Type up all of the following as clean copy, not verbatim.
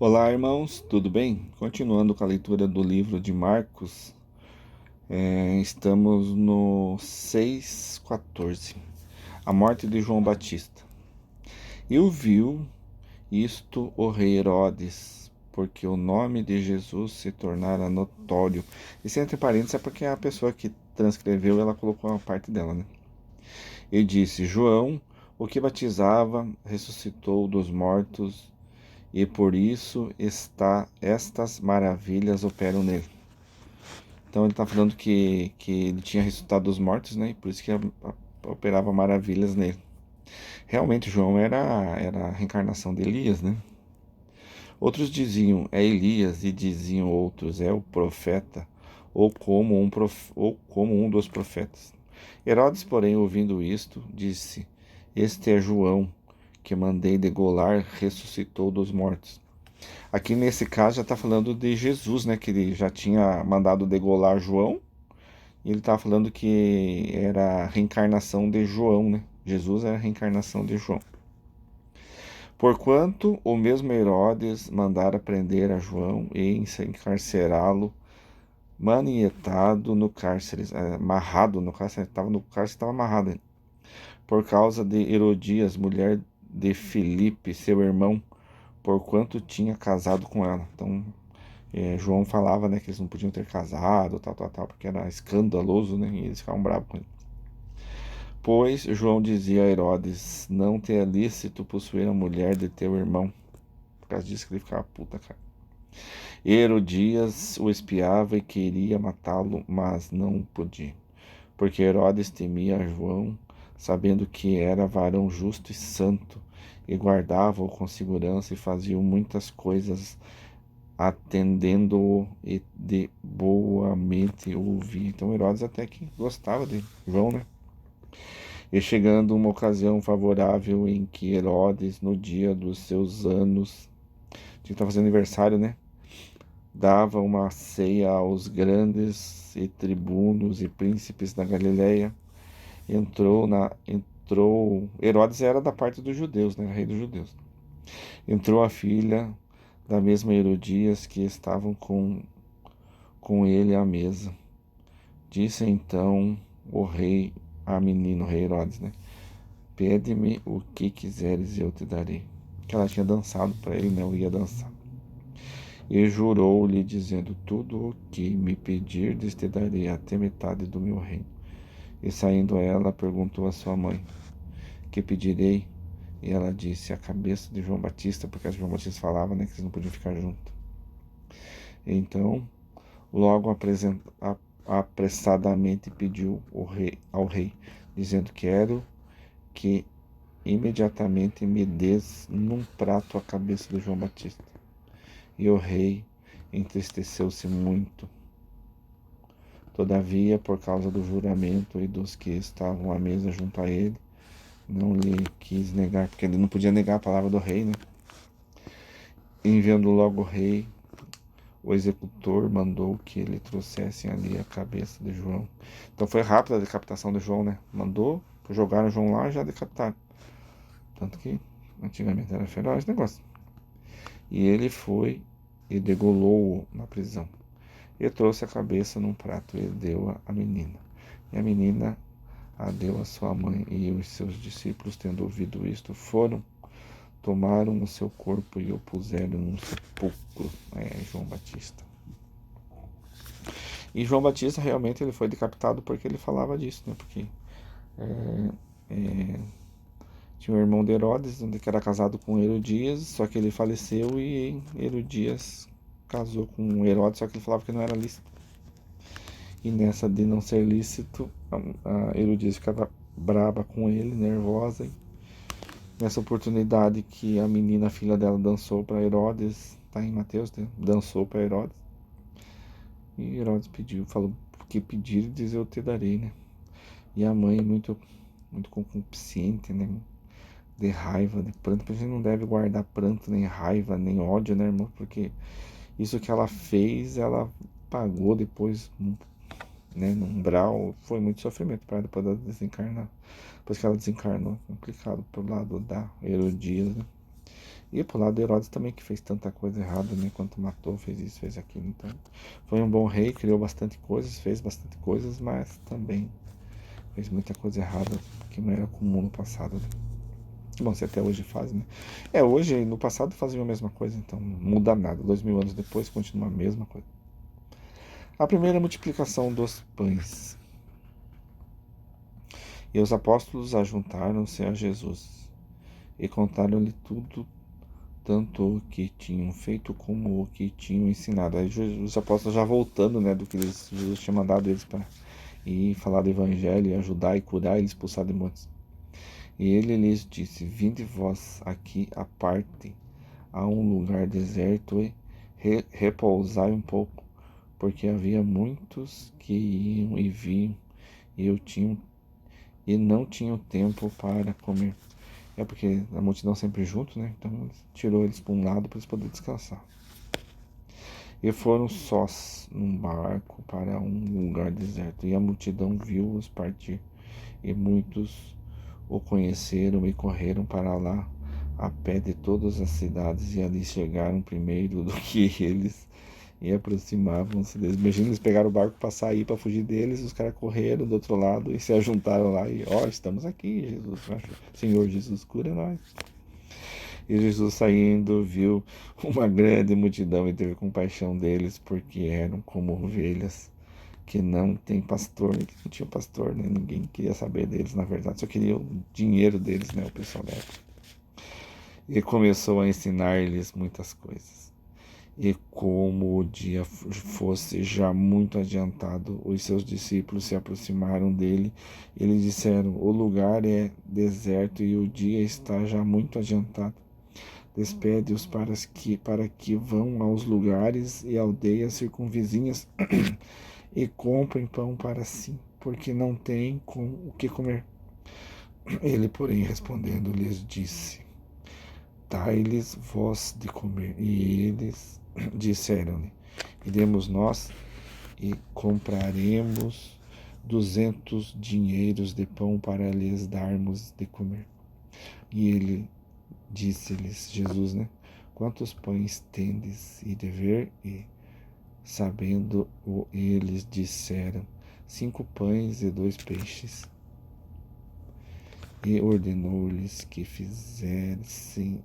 Olá, irmãos, tudo bem? Continuando com a leitura do livro de Marcos, estamos no 6:14, a morte de João Batista. E ouviu isto o rei Herodes, porque o nome de Jesus se tornara notório. Isso entre parênteses é porque a pessoa que transcreveu, ela colocou uma parte dela, né? E disse: João, o que batizava, ressuscitou dos mortos, e por isso estas maravilhas operam nele. Então ele está falando que ele tinha ressuscitado dos mortos, né? E por isso que operava maravilhas nele. Realmente João era a reencarnação de Elias, né? Outros diziam, é Elias, e diziam outros, é o profeta, ou como um dos profetas. Herodes, porém, ouvindo isto, disse, este é João, que mandei degolar, ressuscitou dos mortos. Aqui nesse caso já está falando de Jesus, né? Que ele já tinha mandado degolar João. E ele estava falando que era a reencarnação de João, né? Jesus era a reencarnação de João. Porquanto o mesmo Herodes mandara prender a João e encarcerá-lo, manietado no cárcere, amarrado no cárcere, estava no cárcere, estava amarrado ainda, por causa de Herodias, mulher de Filipe, seu irmão, porquanto tinha casado com ela. Então, João falava, né, que eles não podiam ter casado, tal, porque era escandaloso, né, e eles ficavam bravos com ele. Pois João dizia a Herodes, não te é lícito possuir a mulher de teu irmão. Por causa disso que ele ficava puta, cara. Herodias o espiava e queria matá-lo, mas não podia. Porque Herodes temia João, sabendo que era varão justo e santo, e guardava-o com segurança e fazia muitas coisas atendendo-o e de boa mente o ouvia. Então Herodes até que gostava de João, né? E chegando uma ocasião favorável em que Herodes, no dia dos seus anos, que estava fazendo aniversário, né? Dava uma ceia aos grandes e tribunos e príncipes da Galileia. Herodes era da parte dos judeus, né? Rei dos judeus. Entrou a filha da mesma Herodias que estavam com ele à mesa. Disse então o rei a menino, o rei Herodes, né? Pede-me o que quiseres e eu te darei. Que ela tinha dançado para ele, não ia dançar. E jurou-lhe, dizendo, tudo o que me pedirdes te darei, até metade do meu reino. E saindo ela, perguntou a sua mãe, que pedirei? E ela disse, a cabeça de João Batista, porque João Batista falava, né, que eles não podiam ficar juntos. Então, logo apressadamente pediu ao rei, dizendo, quero que imediatamente me des num prato a cabeça de João Batista. E o rei entristeceu-se muito. Todavia, por causa do juramento e dos que estavam à mesa junto a ele, não lhe quis negar, porque ele não podia negar a palavra do rei, né? Enviando logo o rei, o executor mandou que ele trouxessem ali a cabeça de João. Então foi rápida a decapitação de João, né? Mandou, jogaram João lá e já decapitaram. Tanto que antigamente era feroz o negócio. E ele foi e degolou-o na prisão. E trouxe a cabeça num prato e deu-a à menina. E a menina a deu a sua mãe, e os seus discípulos, tendo ouvido isto, tomaram o seu corpo e o puseram num sepulcro. João Batista. E João Batista realmente ele foi decapitado porque ele falava disso, né? Porque é, é, tinha um irmão de Herodes, que era casado com Herodias, só que ele faleceu e Herodias casou com Herodes, só que ele falava que não era lícito. E nessa de não ser lícito, a Herodias ficava braba com ele, nervosa. E nessa oportunidade que a menina, a filha dela, dançou para Herodes, tá em Mateus, né? Dançou para Herodes. E Herodes pediu, falou, que pedir, diz eu te darei, né? E a mãe, muito concupiscente, né? De raiva, de pranto, porque a gente não deve guardar pranto, nem raiva, nem ódio, né, irmão? Porque isso que ela fez, ela pagou depois, né, no umbral, foi muito sofrimento para ela depois dela desencarnar. Depois que ela desencarnou, complicado pro lado da Herodias, né? E pro lado de Herodes também, que fez tanta coisa errada, né? Quanto matou, fez isso, fez aquilo. Então, foi um bom rei, criou bastante coisas, fez bastante coisas, mas também fez muita coisa errada que não era comum no passado, né? Bom, se até hoje faz, né? Hoje, no passado faziam a mesma coisa, então não muda nada. 2000 anos depois continua a mesma coisa. A primeira multiplicação dos pães. E os apóstolos ajuntaram-se a Jesus e contaram-lhe tudo, tanto o que tinham feito como o que tinham ensinado. Aí os apóstolos já voltando, né, do que Jesus tinha mandado eles para ir falar do evangelho, e ajudar e curar e expulsar demônios. E ele lhes disse: Vinde vós aqui à parte, a um lugar deserto, e repousai um pouco, porque havia muitos que iam e vinham, e não tinham tempo para comer. É porque a multidão sempre junto, né? Então tirou eles para um lado para eles poderem descansar. E foram sós num barco para um lugar deserto. E a multidão viu-os partir. E muitos o conheceram e correram para lá a pé de todas as cidades. E ali chegaram primeiro do que eles e aproximavam-se deles. Imagina, eles pegaram o barco para sair, para fugir deles. Os caras correram do outro lado e se ajuntaram lá. E estamos aqui, Jesus. Senhor Jesus, cura nós. E Jesus, saindo, viu uma grande multidão e teve compaixão deles, porque eram como ovelhas que não tem pastor, que não tinha pastor, né? Ninguém queria saber deles, na verdade, só queria o dinheiro deles, né? O pessoal da época. E começou a ensinar-lhes muitas coisas. E como o dia fosse já muito adiantado, os seus discípulos se aproximaram dele e lhe disseram: O lugar é deserto e o dia está já muito adiantado. Despede-os para que vão aos lugares e aldeias circunvizinhas e comprem pão para si, porque não têm com o que comer. Ele, porém, respondendo, lhes disse: Dai-lhes vós de comer. E eles disseram-lhe: Iremos nós e compraremos 200 dinheiros de pão para lhes darmos de comer. E ele disse-lhes, Jesus, né? Quantos pães tendes e de ver? E, sabendo-o, eles disseram: 5 pães e 2 peixes. E ordenou-lhes que fizessem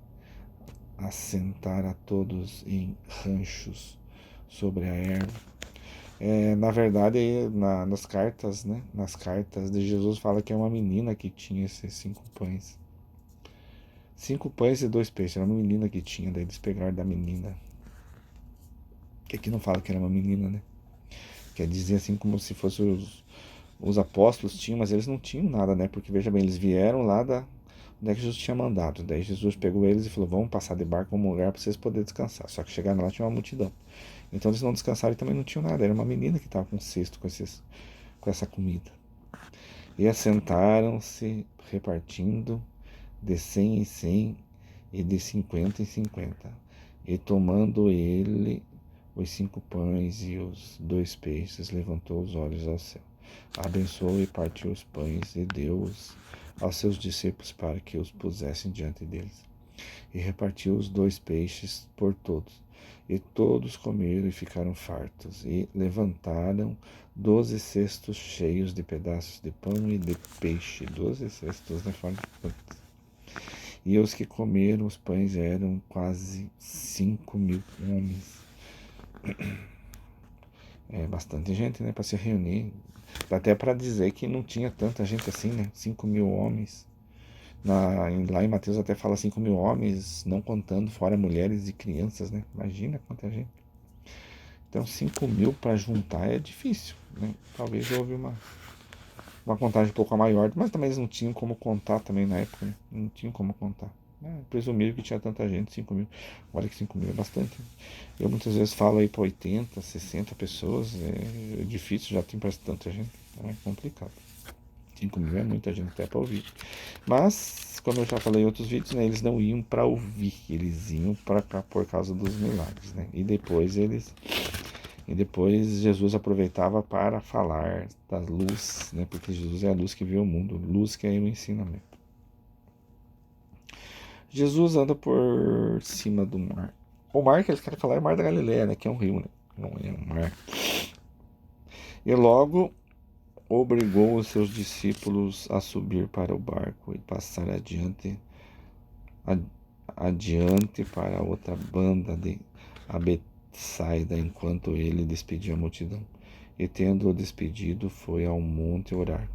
assentar a todos em ranchos sobre a erva. Na verdade, nas cartas, né? Nas cartas de Jesus fala que é uma menina que tinha esses 5 pães. 5 pães e 2 peixes. Era uma menina que tinha, daí eles pegaram da menina. Que aqui não fala que era uma menina, né? Quer dizer assim como se fossem os apóstolos tinham, mas eles não tinham nada, né? Porque veja bem, eles vieram lá onde é que Jesus tinha mandado. Daí Jesus pegou eles e falou: Vamos passar de barco a um lugar para vocês poderem descansar. Só que chegaram lá tinha uma multidão. Então eles não descansaram e também não tinham nada. Era uma menina que estava com um cesto com essa comida. E assentaram-se repartindo de 100 em 100 e de 50 em 50. E tomando ele os 5 pães e os 2 peixes, levantou os olhos ao céu, abençoou e partiu os pães e deu-os aos seus discípulos para que os pusessem diante deles. E repartiu os 2 peixes por todos. E todos comeram e ficaram fartos. E levantaram 12 cestos cheios de pedaços de pão e de peixe. 12 cestos, né? E os que comeram os pães eram quase 5.000 homens. É bastante gente, né, para se reunir. Dá até para dizer que não tinha tanta gente assim, né? 5.000 homens. Lá em Mateus até fala 5.000 homens, não contando fora mulheres e crianças, né? Imagina quanta gente. Então 5.000 para juntar é difícil, né? Talvez houve uma contagem um pouco maior, mas também eles não tinham como contar também na época, né? Não tinham como contar. Presumiram que tinha tanta gente, 5.000. Olha que 5.000 é bastante. Eu muitas vezes falo aí para 80, 60 pessoas, é difícil, já tem parece tanta gente, então é complicado. 5.000 é muita gente até para ouvir. Mas, como eu já falei em outros vídeos, né, eles não iam para ouvir, eles iam para cá por causa dos milagres, né? E depois Jesus aproveitava para falar da luz, né? Porque Jesus é a luz que vê o mundo, luz que é o ensinamento. Jesus anda por cima do mar. O mar que eles querem falar é o Mar da Galileia, né? Que é um rio, né? Não é um mar. E logo obrigou os seus discípulos a subir para o barco e passar adiante para a outra banda de a Betsaida, enquanto ele despedia a multidão. E tendo-o despedido, foi ao monte orar.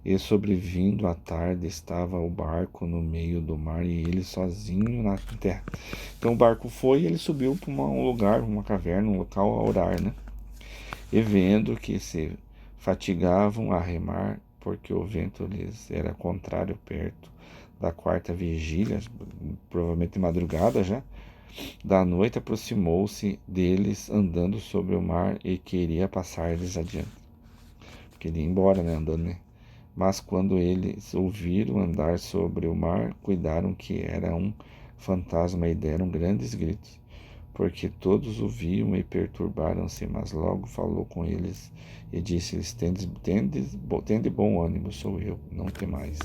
E sobrevindo a tarde, estava o barco no meio do mar e ele sozinho na terra. Então o barco foi e ele subiu para um lugar, uma caverna, um local a orar, né? E vendo que se fatigavam a remar, porque o vento lhes era contrário perto da quarta vigília, provavelmente de madrugada já, da noite, aproximou-se deles andando sobre o mar e queria passar-lhes adiante. Queria ir embora, né, andando, né? Mas quando eles ouviram andar sobre o mar, cuidaram que era um fantasma e deram grandes gritos, porque todos o viam e perturbaram-se. Mas logo falou com eles e disse-lhes: Tende bom ânimo, sou eu, não temais.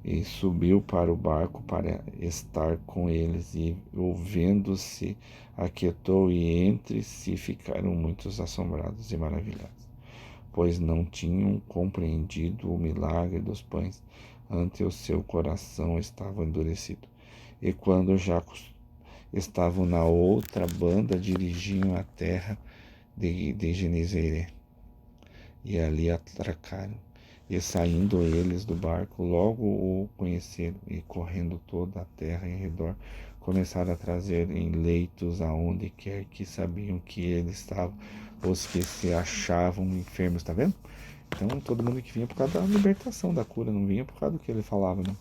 E subiu para o barco para estar com eles, e ouvindo-se, aquietou, e entre si ficaram muitos assombrados e maravilhados, pois não tinham compreendido o milagre dos pães, ante o seu coração estava endurecido. E quando já estavam na outra banda, dirigiam a terra de Genezaré, e ali atracaram. E saindo eles do barco, logo o conheceram, e correndo toda a terra em redor, começaram a trazer em leitos aonde quer que sabiam que ele estava, os que se achavam enfermos, tá vendo? Então todo mundo que vinha por causa da libertação, da cura, não vinha por causa do que ele falava, não.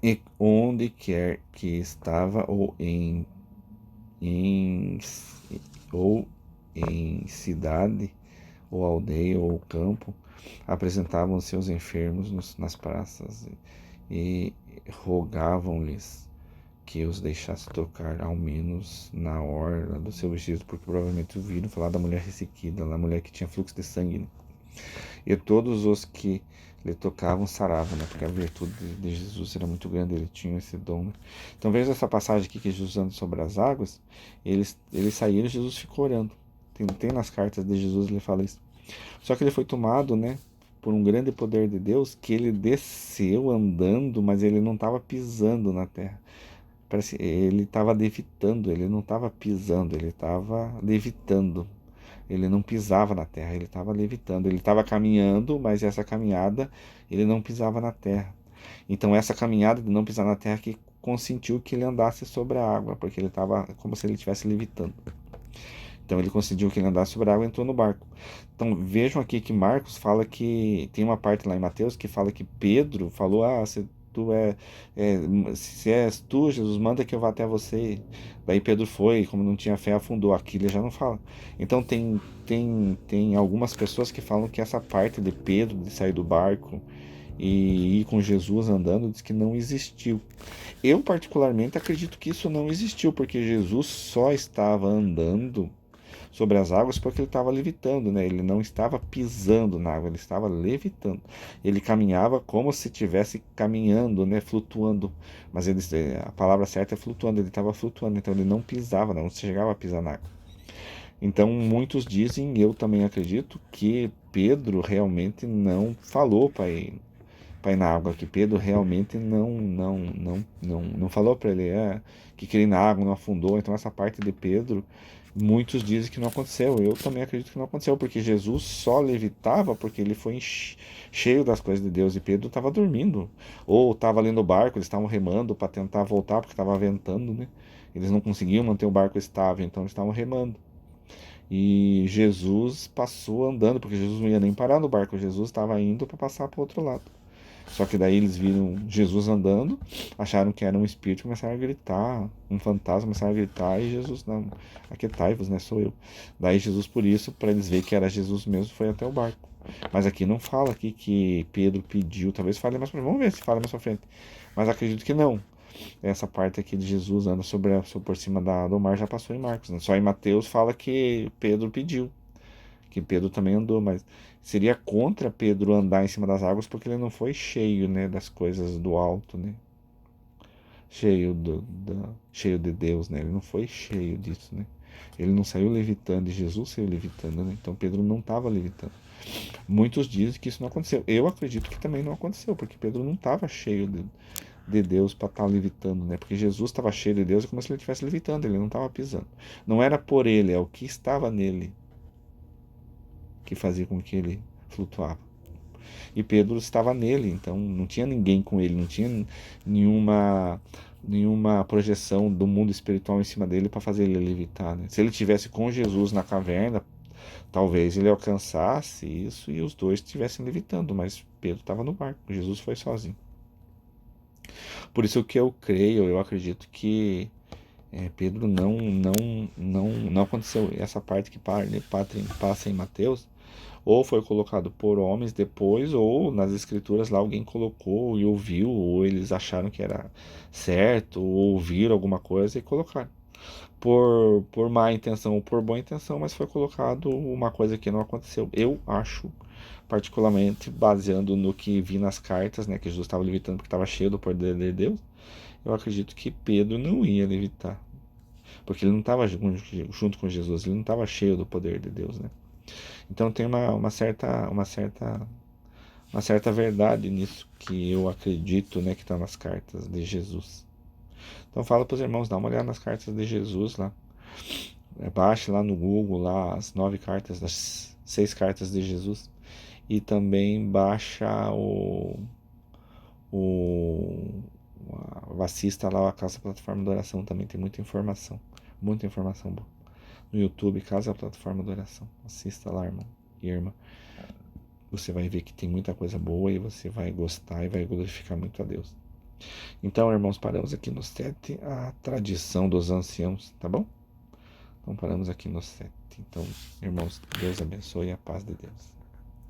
E onde quer que estava, em, ou em cidade, ou aldeia, ou campo, apresentavam seus enfermos nas praças e rogavam-lhes que os deixasse tocar, ao menos na orla do seu vestido, porque provavelmente ouviram falar da mulher ressequida, da mulher que tinha fluxo de sangue, né? E todos os que lhe tocavam saravam, né? Porque a virtude de Jesus era muito grande, ele tinha esse dom, né? Então veja essa passagem aqui que Jesus anda sobre as águas, eles saíram e Jesus ficou orando. Tem nas cartas de Jesus, ele fala isso. Só que ele foi tomado, né, por um grande poder de Deus, que ele desceu andando, mas ele não estava pisando na terra. Parece ele estava levitando, ele não estava pisando, ele estava levitando. Ele não pisava na terra, ele estava levitando. Ele estava caminhando, mas essa caminhada ele não pisava na terra. Então essa caminhada de não pisar na terra que consentiu que ele andasse sobre a água, porque ele estava como se ele estivesse levitando. Então ele conseguiu que ele andasse sobre a água e entrou no barco. Então vejam aqui que Marcos fala que tem uma parte lá em Mateus que fala que Pedro falou: se tu se és tu, Jesus, manda que eu vá até você. Daí Pedro foi, como não tinha fé, afundou. Aqui ele já não fala. Então tem algumas pessoas que falam que essa parte de Pedro de sair do barco e ir com Jesus andando diz que não existiu. Eu particularmente acredito que isso não existiu, porque Jesus só estava andando sobre as águas porque ele estava levitando, né? Ele não estava pisando na água, ele estava levitando. Ele caminhava como se estivesse caminhando, né? Flutuando. Mas a palavra certa é flutuando, ele estava flutuando, então ele não pisava, não chegava a pisar na água. Então muitos dizem, eu também acredito, que Pedro realmente não falou para ir na água, que Pedro realmente não falou para ele que queria ir na água, não afundou. Então essa parte de Pedro, muitos dizem que não aconteceu. Eu também acredito que não aconteceu, porque Jesus só levitava porque ele foi cheio das coisas de Deus, e Pedro estava dormindo, ou estava ali no barco, eles estavam remando para tentar voltar porque estava ventando, né? Eles não conseguiam manter o barco estável, então eles estavam remando. E Jesus passou andando, porque Jesus não ia nem parar no barco, Jesus estava indo para passar para o outro lado. Só que daí eles viram Jesus andando, acharam que era um espírito, começaram a gritar, um fantasma, começaram a gritar, e Jesus, não, aquietai-vos, né, sou eu. Daí Jesus, por isso, para eles verem que era Jesus mesmo, foi até o barco. Mas aqui não fala aqui que Pedro pediu, talvez fale mais pra frente, vamos ver se fala mais pra frente. Mas acredito que não. Essa parte aqui de Jesus anda por cima do mar já passou em Marcos, né? Só em Mateus fala que Pedro pediu, que Pedro também andou, mas seria contra Pedro andar em cima das águas, porque ele não foi cheio, né, das coisas do alto, né? Cheio de Deus, né? Ele não foi cheio disso, né? Ele não saiu levitando, e Jesus saiu levitando, né? Então Pedro não estava levitando. Muitos dizem que isso não aconteceu. Eu acredito que também não aconteceu, porque Pedro não estava cheio de Deus para estar levitando, né? Porque Jesus estava cheio de Deus, é como se ele estivesse levitando, ele não estava pisando. Não era por ele, é o que estava nele que fazia com que ele flutuava. E Pedro estava nele, então não tinha ninguém com ele, não tinha nenhuma projeção do mundo espiritual em cima dele para fazer ele levitar, né? Se ele tivesse com Jesus na caverna, talvez ele alcançasse isso e os dois estivessem levitando, mas Pedro estava no barco, Jesus foi sozinho. Por isso que eu creio, eu acredito que Pedro não aconteceu essa parte que passa em Mateus, ou foi colocado por homens depois, ou nas escrituras lá alguém colocou e ouviu, ou eles acharam que era certo, ou ouviram alguma coisa e colocaram. Por má intenção ou por boa intenção, mas foi colocado uma coisa que não aconteceu. Eu acho, particularmente, baseando no que vi nas cartas, né, que Jesus estava levitando porque estava cheio do poder de Deus, eu acredito que Pedro não ia levitar. Porque ele não estava junto com Jesus, ele não estava cheio do poder de Deus, né? Então tem uma certa verdade nisso que eu acredito, né, que está nas cartas de Jesus. Então fala para os irmãos, dá uma olhada nas cartas de Jesus lá. Baixe lá no Google lá as 9 cartas, as 6 cartas de Jesus. E também baixa o assista lá a Casa Plataforma de Oração, também tem muita informação boa. No YouTube, Casa Plataforma de Oração. Assista lá, irmão e irmã. Você vai ver que tem muita coisa boa e você vai gostar e vai glorificar muito a Deus. Então, irmãos, paramos aqui no 7, a tradição dos anciãos, tá bom? Então, paramos aqui no 7. Então, irmãos, Deus abençoe e a paz de Deus.